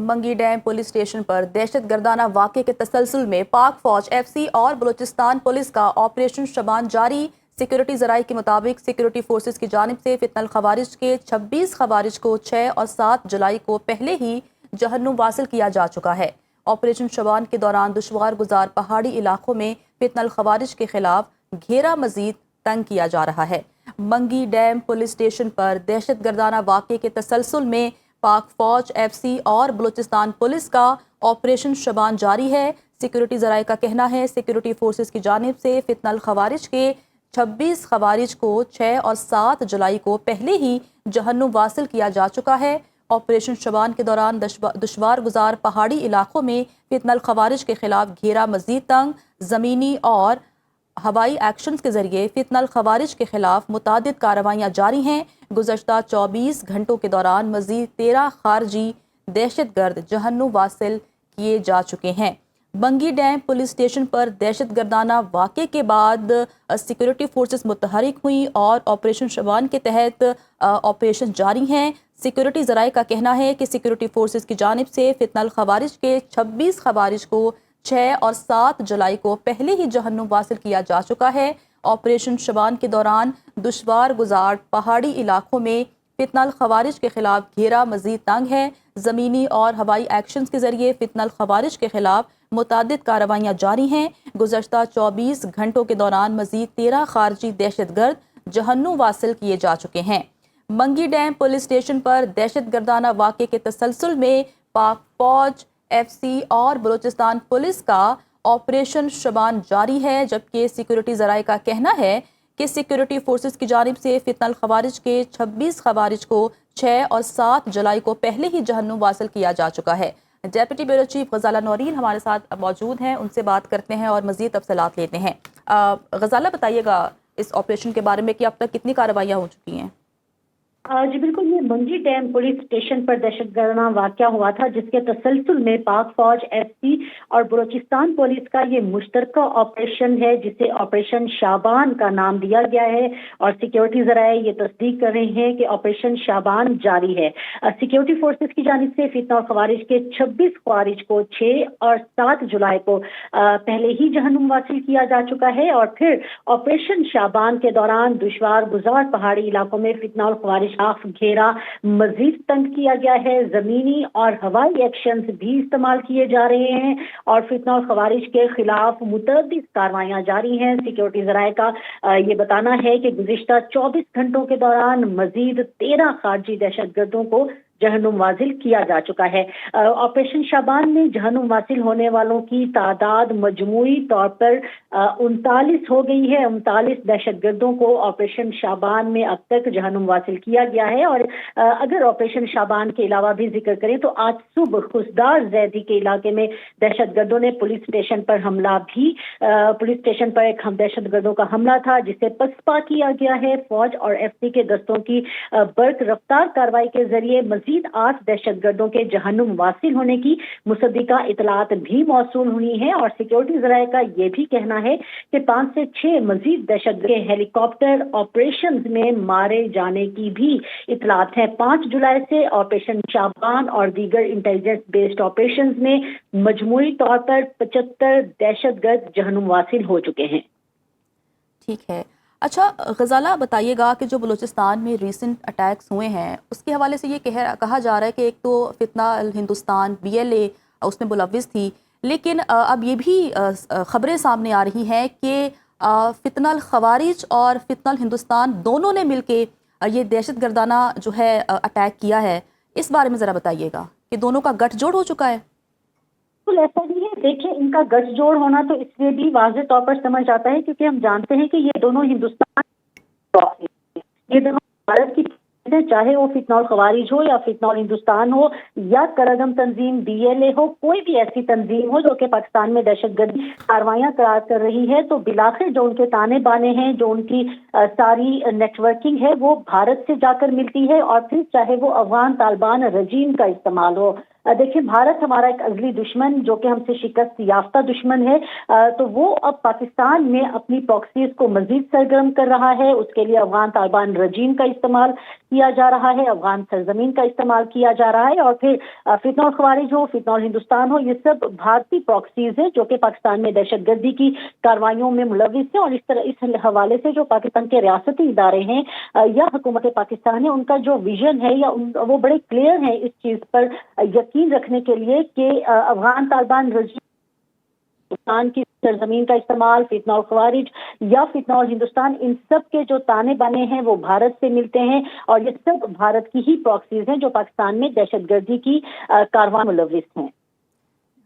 منگی dam police station پر دہشت گردانہ واقعے کے تسلسل میں پاک فوج ایف سی اور بلوچستان پولیس کا آپریشن شبان جاری۔ سیکورٹی ذرائع کے مطابق سیکورٹی فورسز کی جانب سے فتنہ الخوارج کے 26 خوارج کو 6 اور 7 جولائی کو پہلے ہی جہنم واصل کیا جا چکا ہے۔ آپریشن شبان کے دوران دشوار گزار پہاڑی علاقوں میں فتنہ الخوارج کے خلاف گھیرا مزید تنگ کیا جا رہا ہے۔ منگی ڈیم پولیس اسٹیشن پر دہشت گردانہ واقعے کے تسلسل میں پاک فوج ایف سی اور بلوچستان پولیس کا آپریشن شبان جاری ہے۔ سیکورٹی ذرائع کا کہنا ہے سیکورٹی فورسز کی جانب سے فتنہ الخوارج کے 26 خوارج کو 6 اور 7 جولائی کو پہلے ہی جہنم واصل کیا جا چکا ہے۔ آپریشن شبان کے دوران دشوار گزار پہاڑی علاقوں میں فتنہ الخوارج کے خلاف گھیرا مزید تنگ، زمینی اور ہوائی ایکشنز کے ذریعے فتنہ الخوارج کے خلاف متعدد کارروائیاں جاری ہیں۔ گزشتہ 24 گھنٹوں کے دوران مزید 13 خارجی دہشت گرد جہنم واصل کیے جا چکے ہیں۔ منگی ڈیم پولیس اسٹیشن پر دہشت گردانہ واقعے کے بعد سیکورٹی فورسز متحرک ہوئیں اور آپریشن شبان کے تحت آپریشن جاری ہیں۔ سیکورٹی ذرائع کا کہنا ہے کہ سیکورٹی فورسز کی جانب سے فتنہ الخوارج کے 26 خوارج کو 6 اور 7 جولائی کو پہلے ہی جہنم واصل کیا جا چکا ہے۔ آپریشن شبان کے دوران دشوار گزار پہاڑی علاقوں میں فتنہ الخوارج کے خلاف گھیرا مزید تنگ ہے۔ زمینی اور ہوائی ایکشنز کے ذریعے فتنہ الخوارج کے خلاف متعدد کارروائیاں جاری ہیں۔ گزشتہ 24 گھنٹوں کے دوران مزید 13 خارجی دہشت گرد جہنم واصل کیے جا چکے ہیں۔ منگی ڈیم پولیس اسٹیشن پر دہشت گردانہ واقعے کے تسلسل میں پاک فوج ایف سی اور بلوچستان پولیس کا آپریشن شبان جاری ہے، جبکہ سیکورٹی ذرائع کا کہنا ہے کہ سیکورٹی فورسز کی جانب سے فتنہ الخوارج کے 26 خوارج کو 6 اور 7 جولائی کو پہلے ہی جہنم واصل کیا جا چکا ہے۔ Deputy bureau chief Ghazala Noreen ہمارے ساتھ موجود ہیں، ان سے بات کرتے ہیں اور مزید تفصیلات لیتے ہیں۔ غزالہ بتائیے گا اس آپریشن کے بارے میں کہ اب تک کتنی کارروائیاں ہو چکی ہیں؟ جی بالکل، یہ منگی ڈیم پولیس اسٹیشن پر دہشت گردانہ واقعہ ہوا تھا، جس کے تسلسل میں پاک فوج ایف سی اور بلوچستان پولیس کا یہ مشترکہ آپریشن ہے، جسے آپریشن شابان کا نام دیا گیا ہے، اور سیکیورٹی ذرائع یہ تصدیق کر رہے ہیں کہ آپریشن شابان جاری ہے۔ سیکیورٹی فورسز کی جانب سے فتنہ اور خوارج کے 26 خوارج کو 6 اور 7 جولائی کو پہلے ہی جہنم واصل کیا جا چکا ہے، اور پھر آپریشن شابان کے دوران دشوار گزار پہاڑی علاقوں میں فتنہ اور خوارج گھیرا مزید تنگ کیا گیا ہے۔ زمینی اور ہوائی ایکشنز بھی استعمال کیے جا رہے ہیں اور فتنہ اور خوارج کے خلاف متعدد کارروائیاں جاری ہیں۔ سیکورٹی ذرائع کا یہ بتانا ہے کہ گزشتہ 24 گھنٹوں کے دوران مزید 13 خارجی دہشت گردوں کو جہنم واصل کیا جا چکا ہے۔ آپریشن شابان میں جہنم واصل ہونے والوں کی تعداد مجموعی طور پر 39 ہو گئی ہے۔ 39 دہشت گردوں کو آپریشن شابان میں اب تک جہنم واصل کیا گیا ہے، اور اگر آپریشن شابان کے علاوہ بھی ذکر کریں تو آج صبح خسدار زیدی کے علاقے میں دہشت گردوں نے پولیس اسٹیشن پر حملہ بھی پولیس اسٹیشن پر ایک دہشت گردوں کا حملہ تھا، جسے پسپا کیا گیا ہے۔ فوج اور ایف سی کے دستوں کی برق رفتار کارروائی کے ذریعے مزید 8 دہشت گردوں کے جہنم واصل ہونے کی مصدقہ اطلاعات بھی موصول ہوئی ہیں، اور سیکورٹی ذرائع کا یہ بھی کہنا ہے کہ 5 سے 6 مزید دہشت گرد ہیلی کاپٹر آپریشنز میں مارے جانے کی بھی اطلاعات ہیں۔ 5 جولائی سے آپریشن شابان اور دیگر انٹیلیجنس بیسڈ آپریشنز میں مجموعی طور پر 75 دہشت گرد جہنم واصل ہو چکے ہیں۔ ٹھیک ہے، اچھا غزالہ بتائیے گا کہ جو بلوچستان میں ریسنٹ اٹیکس ہوئے ہیں اس کے حوالے سے یہ کہا جا رہا ہے کہ ایک تو فتنہ الہندوستان BLA اس میں ملوث تھی، لیکن اب یہ بھی خبریں سامنے آ رہی ہیں کہ فتنہ الخوارج اور فتنہ الہندوستان دونوں نے مل کے یہ دہشت گردانہ جو ہے اٹیک کیا ہے۔ اس بارے میں ذرا بتائیے گا کہ دونوں کا گٹھ جوڑ ہو چکا ہے؟ ایسا نہیں ہے، دیکھیں ان کا گٹھ جوڑ ہونا تو اس لیے بھی واضح طور پر سمجھ آتا ہے کیونکہ ہم جانتے ہیں کہ یہ دونوں ہندوستان، یہ دونوں بھارت کی ہیں، چاہے وہ فتنہ الخوارج ہو یا فتنہ الہندوستان ہو یا کرگم تنظیم BLA ہو، کوئی بھی ایسی تنظیم ہو جو کہ پاکستان میں دہشت گردی کارروائیاں کر رہی ہے، تو بلاخر جو ان کے تانے بانے ہیں، جو ان کی ساری نیٹ ورکنگ ہے، وہ بھارت سے جا کر ملتی ہے، اور پھر چاہے وہ افغان طالبان رجیم کا استعمال ہو، देखिए, भारत हमारा एक अजली दुश्मन जो कि हमसे शिकस्त याफ्ता दुश्मन है, तो वो अब पाकिस्तान में अपनी प्रॉक्सीज को मजीद सरगर्म कर रहा है। उसके लिए अफगान तालिबान रजीम का इस्तेमाल किया जा रहा है, अफगान सरजमीन का इस्तेमाल किया जा रहा है, और फिर फितना और खवारिज हो, फितना और हिंदुस्तान हो, ये सब भारतीय प्रॉक्सीज है जो कि पाकिस्तान में दहशतगर्दी की कार्रवाइयों में मुलविस है। और इस हवाले से जो पाकिस्तान के रियासती इदारे हैं या हुकूमत पाकिस्तान है, उनका जो विजन है या वो बड़े क्लियर है इस चीज पर यकीन रखने के लिए कि अफगान तालिबान रजीम हिंदुस्तान की सरजमीन का इस्तेमाल, फितना और खवारिज या फितना और हिंदुस्तान, इन सब के जो ताने बाने हैं वो भारत से मिलते हैं, और ये सब भारत की ही प्रॉक्सीज हैं जो पाकिस्तान में दहशतगर्दी की कार्रवाई में मुलविस हैं।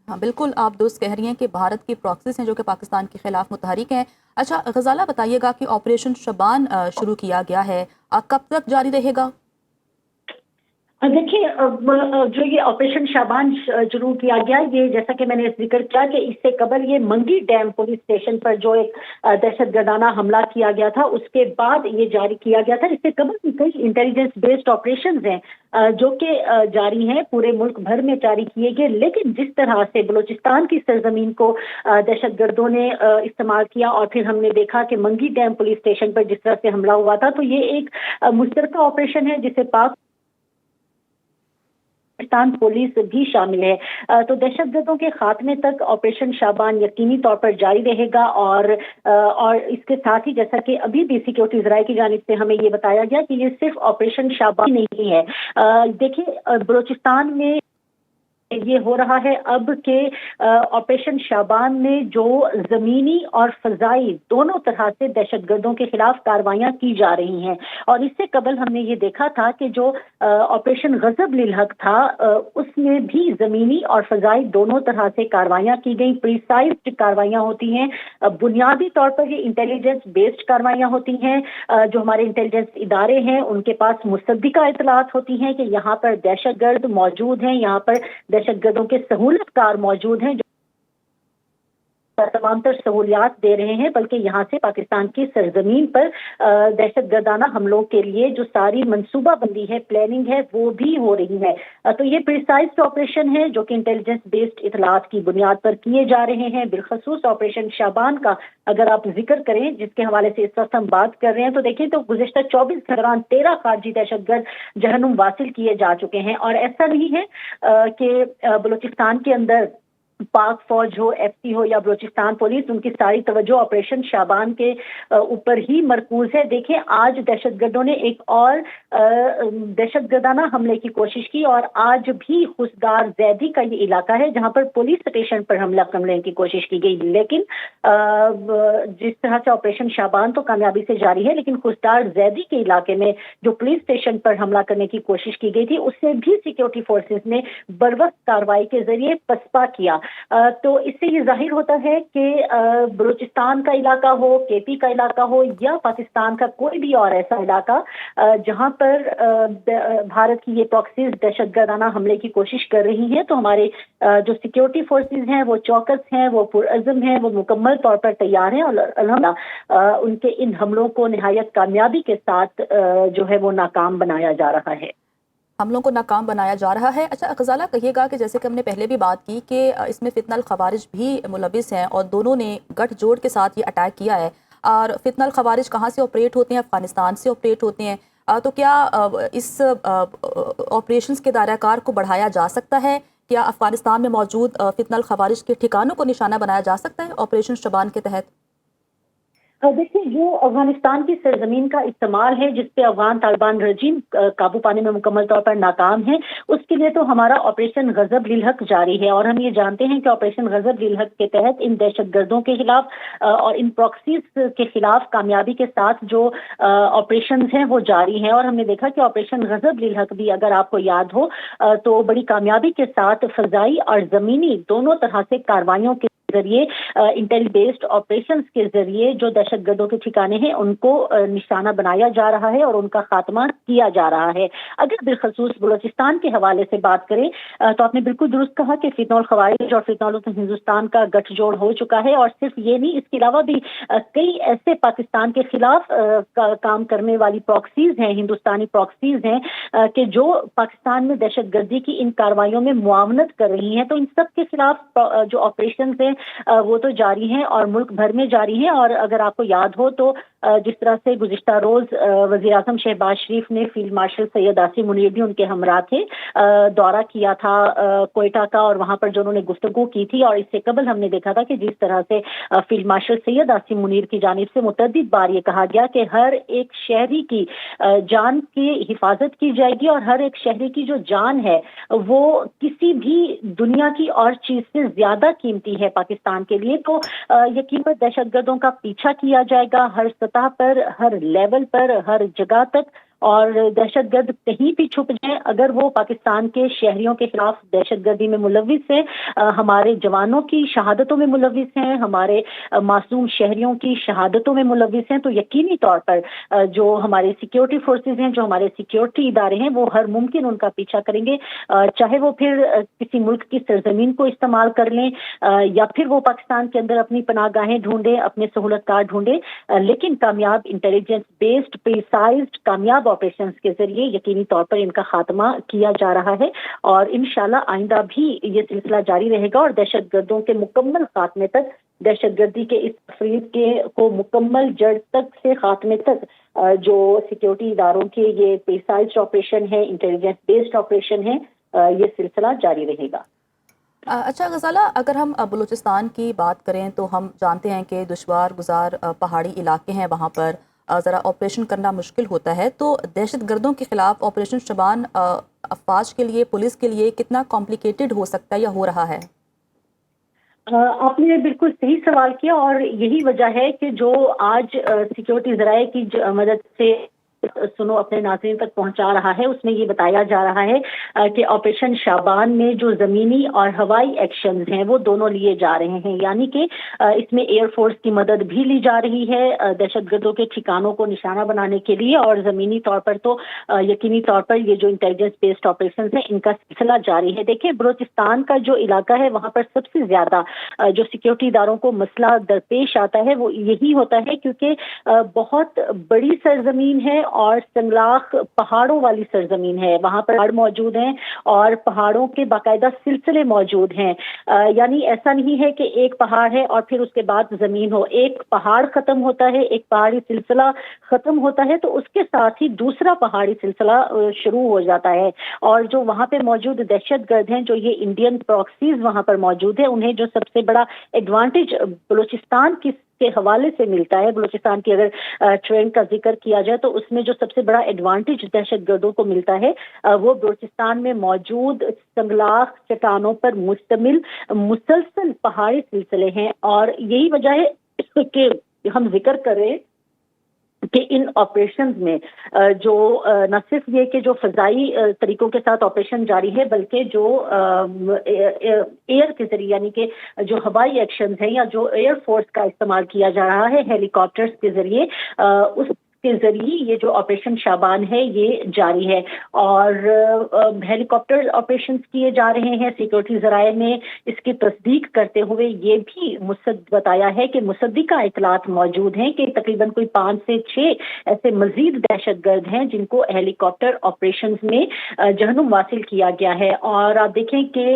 हाँ बिल्कुल, आप दुरुस्त कह रही हैं कि भारत की प्रॉक्सीज हैं जो कि पाकिस्तान के खिलाफ मुतहरिक हैं। अच्छा गजाला, बताइएगा कि ऑपरेशन शबान शुरू किया गया है, कब तक जारी रहेगा? देखिए, जो ये ऑपरेशन शाबान शुरू किया गया, ये जैसा कि मैंने जिक्र किया कि इससे कबल ये मंगी डैम पुलिस स्टेशन पर जो एक दहशतगर्दाना हमला किया गया था, उसके बाद ये जारी किया गया था। इससे कबल भी कई इंटेलिजेंस बेस्ड ऑपरेशंस हैं जो कि जारी हैं, पूरे मुल्क भर में जारी किए गए। लेकिन जिस तरह से बलूचिस्तान की सरजमीन को दहशतगर्दों ने इस्तेमाल किया, और फिर हमने देखा कि मंगी डैम पुलिस स्टेशन पर जिस तरह से हमला हुआ था, तो ये एक मुश्तरका ऑपरेशन है जिसे पाक पाकिस्तान पुलिस भी शामिल है। तो दहशतगर्दों के खात्मे तक ऑपरेशन शाबान यकीनी तौर पर जारी रहेगा। और इसके साथ ही जैसा कि अभी भी सिक्योरिटी ज़राए की जानिब से हमें ये बताया गया कि ये सिर्फ ऑपरेशन शाबान नहीं है। देखिए, बलूचिस्तान में ये हो रहा है अब के ऑपरेशन शाबान में जो जमीनी और फजाई दोनों तरह से दहशतगर्दों के खिलाफ कार्रवाइयां की जा रही हैं। और इससे कबल हमने ये देखा था कि जो ऑपरेशन गजब लिल हक था, उसमें भी जमीनी और फजाई दोनों तरह से कार्रवाइयां की गई, प्रिसाइज्ड कार्रवाइयां होती हैं। बुनियादी तौर पर ये इंटेलिजेंस बेस्ड कार्रवाइयां होती हैं। जो हमारे इंटेलिजेंस इदारे हैं उनके पास मुसद्दिका इतलात होती हैं कि यहाँ पर दहशतगर्द मौजूद हैं, यहाँ पर दहशतगर्दों के सहूलतकार मौजूद हैं जो तमाम तर सहूलियात दे रहे हैं, बल्कि यहाँ से पाकिस्तान की सरजमीन पर दहशतगर्दाना हमलों के लिए जो सारी मंसूबाबंदी है, प्लानिंग है, वो भी हो रही है। तो ये प्रिसाइज्ड ऑपरेशन है जो कि इंटेलिजेंस बेस्ड इतलात की बुनियाद पर किए जा रहे हैं। बिलखसूस ऑपरेशन शाबान का अगर आप जिक्र करें, जिसके हवाले से इस वक्त हम बात कर रहे हैं, तो देखिए तो गुज़िश्ता 24 के दौरान 13 खारजी दहशतगर्द जहन्नुम वासिल किए जा चुके हैं। और ऐसा नहीं है कि बलूचिस्तान के अंदर पाक फौज हो, एफसी हो या बलूचिस्तान पुलिस, उनकी सारी तवज्जो ऑपरेशन शाबान के ऊपर ही मरकूज है। देखिए, आज दहशतगर्दों ने एक और दहशतगर्दाना हमले की कोशिश की, और आज भी खुशदार जैदी का ये इलाका है जहां पर पुलिस स्टेशन पर हमला करने की कोशिश की गई। लेकिन जिस तरह से ऑपरेशन शाबान तो कामयाबी से जारी है, लेकिन खुशदार जैदी के इलाके में जो पुलिस स्टेशन पर हमला करने की कोशिश की गई थी, उससे भी सिक्योरिटी फोर्सेस ने बरवक्त कार्रवाई के जरिए पसपा किया। तो इससे ये जाहिर होता है कि बलूचिस्तान का इलाका हो, केपी का इलाका हो या पाकिस्तान का कोई भी और ऐसा इलाका जहां पर भारत की ये प्रॉक्सीज दहशतगर्दाना हमले की कोशिश कर रही हैं, तो हमारे जो सिक्योरिटी फोर्सेस हैं वो चौकस हैं, वो पुरअज़म हैं, वो मुकम्मल तौर पर तैयार हैं, और अल्हम्दुलिल्लाह उनके इन हमलों को निहायत कामयाबी के साथ जो है वो नाकाम बनाया जा रहा है। हमलों को नाकाम बनाया जा रहा है। अच्छा गजाला, कहिएगा कि जैसे कि हमने पहले भी बात की कि इसमें फितना खवारिज भी मुलविस हैं और दोनों ने गठजोड़ के साथ ये अटैक किया है। और फितना खवारिज कहाँ से ऑपरेट होते हैं? अफ़गानिस्तान से ऑपरेट होते हैं। तो क्या इस ऑपरेशंस के दायराकार को बढ़ाया जा सकता है? क्या अफ़गानिस्तान में मौजूद फितना खवारिज के ठिकानों को निशाना बनाया जा सकता है ऑपरेशन शबान के तहत? देखिए, जो अफगानिस्तान की सरजमीन का इस्तेमाल है जिसपे अफगान तालिबान रजीम काबू पाने में मुकम्मल तौर पर नाकाम है, उसके लिए तो हमारा ऑपरेशन गजब लिल हक जारी है। और हम ये जानते हैं कि ऑपरेशन गजब लिल हक के तहत इन दहशतगर्दों के खिलाफ और इन प्रॉक्सीज के खिलाफ कामयाबी के साथ जो ऑपरेशन हैं वो जारी हैं। और हमने देखा कि ऑपरेशन गजब लिल हक भी, अगर आपको याद हो, तो बड़ी कामयाबी के साथ फजाई और जमीनी दोनों तरह से कार्रवाइयों के जरिए इंटेल बेस्ड ऑपरेशंस के जरिए जो दहशतगर्दों के ठिकाने हैं उनको निशाना बनाया जा रहा है और उनका खात्मा किया जा रहा है। अगर बिलखसूस बलूचिस्तान के हवाले से बात करें तो आपने बिल्कुल दुरुस्त कहा कि फितनौल खवारिज और फितनौल हिंदुस्तान का गठजोड़ हो चुका है, और सिर्फ ये नहीं, इसके अलावा भी कई ऐसे पाकिस्तान के खिलाफ काम करने वाली प्रॉक्सीज हैं, हिंदुस्तानी प्रॉक्सीज हैं कि जो पाकिस्तान में दहशतगर्दी की इन कार्रवाइयों में मुआवनत कर रही हैं। तो इन सब के खिलाफ जो ऑपरेशन हैं वो तो जारी हैं और मुल्क भर में जारी हैं। और अगर आपको याद हो तो जिस तरह से गुज़िश्ता रोज वज़ीर आज़म शहबाज शरीफ ने फील्ड मार्शल सैयद आसिम मुनीर भी उनके हमरा थे, दौरा किया था कोयटा का, और वहां पर जो उन्होंने गुफ्तगू की थी। और इससे कबल हमने देखा था कि जिस तरह से फील्ड मार्शल सैयद आसिम मुनीर की जानिब से मुतअद्दिद बार ये कहा गया कि हर एक शहरी की जान की हिफाजत की जाएगी, और हर एक शहरी की जो जान है वो किसी भी दुनिया की और चीज से ज्यादा कीमती है पाकिस्तान के लिए। तो यकीनन दहशतगर्दों का पीछा किया जाएगा हर सतह पर, हर लेवल पर, हर जगह तक। और दहशतगर्द कहीं भी छुप जाए, अगर वो पाकिस्तान के शहरियों के खिलाफ दहशतगर्दी में मुलविस है, हमारे जवानों की शहादतों में मुलविस हैं, हमारे मासूम शहरियों की शहादतों में मुलविस हैं, तो यकीनी तौर पर जो हमारे सिक्योरिटी फोर्सेज हैं, जो हमारे सिक्योरिटी इदारे हैं, वो हर मुमकिन उनका पीछा करेंगे, चाहे वो फिर किसी मुल्क की सरजमीन को इस्तेमाल कर लें या फिर वो पाकिस्तान के अंदर अपनी पनाहगाहें ढूंढें, अपने सहूलतकार ढूंढें। लेकिन कामयाब इंटेलिजेंस बेस्ड प्रिसाइज्ड कामयाब ऑपरेशंस के जरिए यकीनी तौर पर इनका खात्मा किया जा रहा है, और इंशाल्लाह आइंदा भी ये सिलसिला जारी रहेगा और दहशतगर्दों के मुकम्मल खात्मे तक, दहशतगर्दी के इस तफरीक को मुकम्मल जड़ तक से खात्मे तक जो सिक्योरिटी इदारों के ये प्रिसाइज्ड ऑपरेशन है, इंटेलिजेंस बेस्ड ऑपरेशन है, ये सिलसिला जारी रहेगा। अच्छा गज़ाला, अगर हम बलूचिस्तान की बात करें तो हम जानते हैं कि दुश्वार गुजार पहाड़ी इलाके हैं, वहाँ पर ज़रा ऑपरेशन करना मुश्किल होता है। तो दहशतगर्दों के ख़िलाफ़ ऑपरेशन शबान अफवाज के लिए, पुलिस के लिए कितना कॉम्प्लिकेटेड हो सकता है या हो रहा है? आपने बिल्कुल सही सवाल किया, और यही वजह है कि जो आज सिक्योरिटी ज़राए की मदद से सुनो अपने नाज़रीन तक पहुंचा रहा है, उसमें ये बताया जा रहा है कि ऑपरेशन शाबान में जो ज़मीनी और हवाई एक्शंस हैं वो दोनों लिए जा रहे हैं। यानी कि इसमें एयरफोर्स की मदद भी ली जा रही है दहशतगर्दों के ठिकानों को निशाना बनाने के लिए, और ज़मीनी तौर पर तो यकीनी तौर पर ये जो इंटेलिजेंस बेस्ड ऑपरेशन है इनका सिलसिला जारी है। देखिए, बलूचिस्तान का जो इलाका है वहाँ पर सबसे ज़्यादा जो सिक्योरिटी इदारों को मसला दरपेश आता है वो यही होता है, क्योंकि बहुत बड़ी सरजमीन है और संगलाख पहाड़ों वाली सरजमीन है, वहां पर पहाड़ मौजूद हैं और पहाड़ों के बाकायदा सिलसिले मौजूद हैं। यानी ऐसा नहीं है कि एक पहाड़ है और फिर उसके बाद जमीन हो, एक पहाड़ खत्म होता है, एक पहाड़ी सिलसिला खत्म होता है तो उसके साथ ही दूसरा पहाड़ी सिलसिला शुरू हो जाता है। और जो वहां पे मौजूद दहशतगर्द हैं, जो ये इंडियन प्रॉक्सीज वहां पर मौजूद है, उन्हें जो सबसे बड़ा एडवांटेज बलूचिस्तान के हवाले से मिलता है, बलूचिस्तान की अगर ट्रेंड का जिक्र किया जाए तो उसमें जो सबसे बड़ा एडवांटेज दहशतगर्दों को मिलता है वो बलूचिस्तान में मौजूद संगलाख चट्टानों पर मुश्तमिल मुसलसल पहाड़ी सिलसिले हैं। और यही वजह है कि हम जिक्र कर रहे हैं कि इन ऑपरेशंस में जो न सिर्फ ये कि जो फजाई तरीकों के साथ ऑपरेशन जारी है, बल्कि जो एयर के जरिए यानी कि जो हवाई एक्शन है या जो एयर फोर्स का इस्तेमाल किया जा रहा है हेलीकॉप्टर्स के जरिए, उस के जरिए ये जो ऑपरेशन शाबान है ये जारी है। और हेलीकॉप्टर ऑपरेशंस किए जा रहे हैं। सिक्योरिटी ज़राए में इसकी तस्दीक करते हुए ये भी बताया है कि मुसद्दिका इतलात मौजूद हैं कि तकरीबन कोई 5 से 6 ऐसे मजीद दहशतगर्द हैं जिनको हेलीकॉप्टर ऑपरेशंस में जहनुम वासिल किया गया है। और आप देखें कि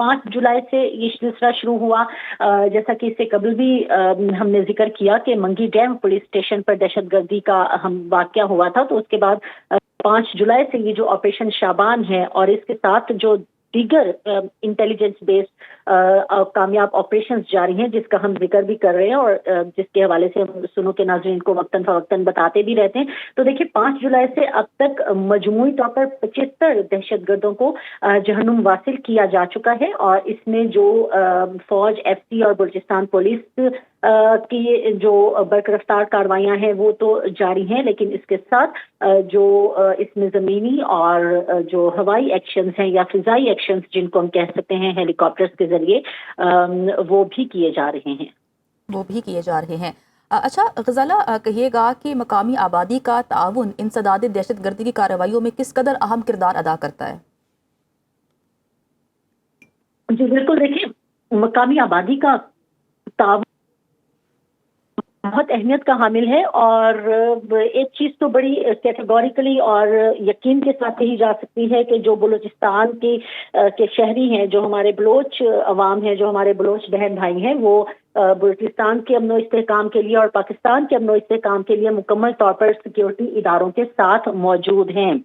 5 जुलाई से ये सिलसिला शुरू हुआ, जैसा कि इससे कबल भी हमने जिक्र किया कि मंगी डैम पुलिस स्टेशन पर दहशतगर्दी का हम वाकया हुआ था। तो उसके बाद 5 जुलाई से ये जो ऑपरेशन शाबान है और इसके साथ जो दीगर इंटेलिजेंस बेस्ड कामयाब ऑपरेशंस जारी हैं जिसका हम जिक्र भी कर रहे हैं और जिसके हवाले से हम सुनो के नाज़रीन को वक्तन फवक्तन बताते भी रहते हैं। तो देखिए, 5 जुलाई से अब तक मजमूई तौर पर 75 दहशतगर्दों को जहनुम वासिल किया जा चुका है। और इसमें जो फौज, एफसी और बलूचिस्तान पुलिस की जो बरकरार कार्रवाइयां हैं वो तो जारी हैं, लेकिन इसके साथ जो इसमें ज़मीनी और जो हवाई एक्शंस हैं या फिजाई एक्शंस जिनको हम कह सकते हैं हेलीकॉप्टर्स के जरिए, वो भी किए जा रहे हैं। अच्छा गज़ाला, कहिएगा कि मकामी आबादी का ताउन इंसदाद दहशतगर्दी की कार्रवाइयों में किस कदर अहम किरदार अदा करता है? जी बिल्कुल, देखिए मकामी आबादी का ताउन बहुत अहमियत का हामिल है, और एक चीज तो बड़ी कैटेगोरिकली और यकीन के साथ कही जा सकती है कि जो बलूचिस्तान के शहरी हैं, जो हमारे बलोच अवाम हैं, जो हमारे बलोच बहन भाई हैं, वो बलूचिस्तान के अमनो इस्तेहकाम के लिए और पाकिस्तान के अमनो इस्तेहकाम के लिए मुकम्मल तौर पर सिक्योरिटी इदारों के साथ मौजूद हैं।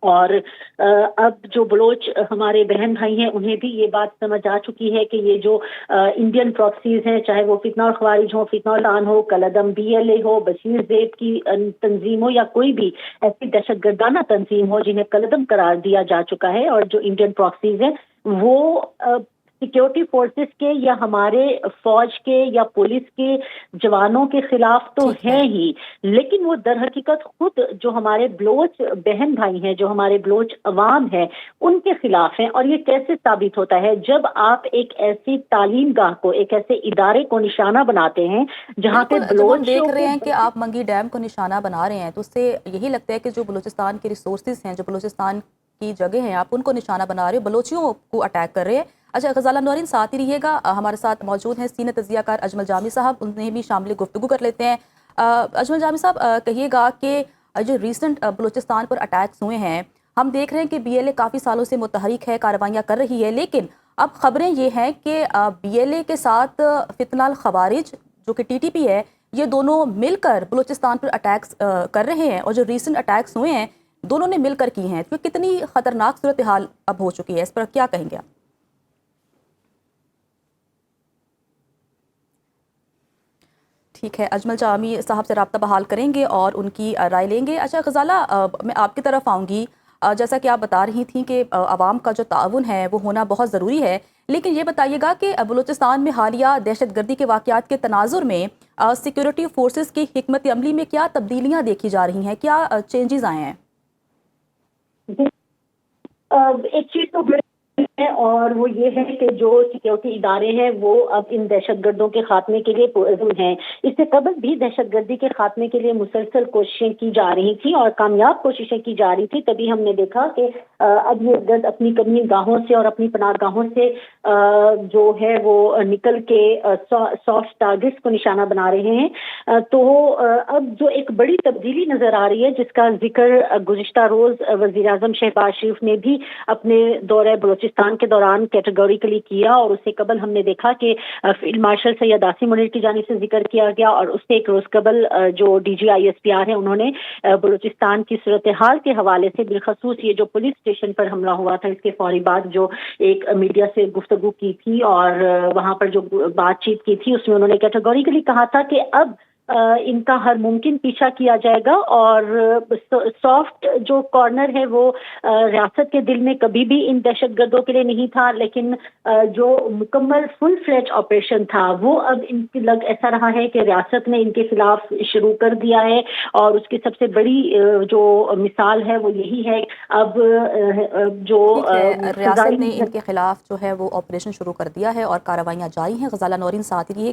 और अब जो बलोच हमारे बहन भाई हैं उन्हें भी ये बात समझ आ चुकी है कि ये जो इंडियन प्रॉक्सीज हैं, चाहे वो फितना और खवारिज हो, फितना और लान हो, कलदम BLA हो, बशीर ज़ेब की तंजीम हो, या कोई भी ऐसी दहशतगर्दाना तंजीम हो जिन्हें कलदम करार दिया जा चुका है, और जो इंडियन प्रॉक्सीज हैं वो सिक्योरिटी फोर्सेस के या हमारे फौज के या पुलिस के जवानों के खिलाफ तो है ही, लेकिन वो दर हकीकत खुद जो हमारे बलोच बहन भाई हैं, जो हमारे बलोच अवाम है, उनके खिलाफ हैं। और ये कैसे साबित होता है? जब आप एक ऐसी तालीम गाह को, एक ऐसे इदारे को निशाना बनाते हैं जहाँ पे जब हम बलोच देख रहे हैं कि आप मंगी डैम को निशाना बना रहे हैं, तो उससे यही लगता है कि जो बलूचिस्तान के रिसोर्सेज हैं, जो बलूचिस्तान की जगह हैं, आप उनको निशाना बना रहे हो, बलोचियों को अटैक कर रहे हैं। अच्छा गज़ाला नौरीन, साथ ही रहिएगा, हमारे साथ मौजूद हैं सीनियर तज़कियाकार अजमल जामी साहब, उन्हें भी शामिल गुफ्तगू कर लेते हैं। अजमल जामी साहब, कहिएगा कि जो रिसेंट बलूचिस्तान पर अटैक्स हुए हैं, हम देख रहे हैं कि BLA काफ़ी सालों से मुतहरिक है, कार्रवाइयाँ कर रही है, लेकिन अब खबरें ये हैं कि BLA के साथ फितनाल खवारिज जो कि TTP है, ये दोनों मिलकर बलूचिस्तान पर अटैक्स कर रहे हैं, और जो रीसेंट अटैक्स हुए हैं दोनों ने मिलकर की हैं। तो कितनी खतरनाक सूरत हाल अब हो चुकी है, इस पर क्या कहेंगे आप? ठीक है, अजमल जामी साहब से रब्ता बहाल करेंगे और उनकी राय लेंगे। अच्छा गज़ाला, मैं आपकी तरफ आऊँगी। जैसा कि आप बता रही थी कि अवाम का जो ताउन है वो होना बहुत ज़रूरी है, लेकिन ये बताइएगा कि बलूचिस्तान में हालिया दहशतगर्दी के वाक़यात के तनाजुर में सिक्योरिटी फोर्सेस की हिकमत अमली में क्या तब्दीलियाँ देखी जा रही हैं, क्या चेंजेस आए हैं? एक चीज तो है, और वो ये है कि जो सिक्योरिटी इदारे हैं वो अब इन दहशतगर्दों के खात्मे के लिए पुरअज़्म हैं। इससे कबल भी दहशतगर्दी के खात्मे के लिए मुसलसल कोशिशें की जा रही थी और कामयाब कोशिशें की जा रही थी। तभी हमने देखा कि अब ये गर्द अपनी कमी गाहों से और अपनी पनाहगाहों से जो है वो निकल के सॉफ्ट टारगेट्स को निशाना बना रहे हैं। तो अब जो एक बड़ी तब्दीली नजर आ रही है, जिसका जिक्र गुज़िश्ता रोज वज़ीर आज़म शहबाज शरीफ ने भी अपने दौरे बलूचिस्तान के दौरान कैटेगोरिकली किया, और उससे कबल हमने देखा कि फील्ड मार्शल सैयद आसिम मुनीर की जानिब से जिक्र किया गया, और उससे एक रोज कबल जो DG ISPR है उन्होंने बलूचिस्तान की सूरत हाल के हवाले से बिलखसूस ये जो पुलिस स्टेशन पर हमला हुआ था इसके फौरी बाद जो एक मीडिया से गुफ्तगू की थी और वहां पर जो बातचीत की थी, उसमें उन्होंने कैटेगोरिकली कहा था कि अब इनका हर मुमकिन पीछा किया जाएगा, और सॉफ्ट जो कॉर्नर है वो रियासत के दिल में कभी भी इन दहशतगर्दों के लिए नहीं था, लेकिन जो मुकम्मल फुल फ्लेज ऑपरेशन था वो अब इनकी लग ऐसा रहा है कि रियासत ने इनके खिलाफ शुरू कर दिया है, और उसकी सबसे बड़ी जो मिसाल है वो यही है। अब जो रियासत ने इनके खिलाफ जो है वो ऑपरेशन शुरू कर दिया है और कार्रवाइयाँ जारी हैं। गज़ाला नौरीन, साथ ही रहिएगा।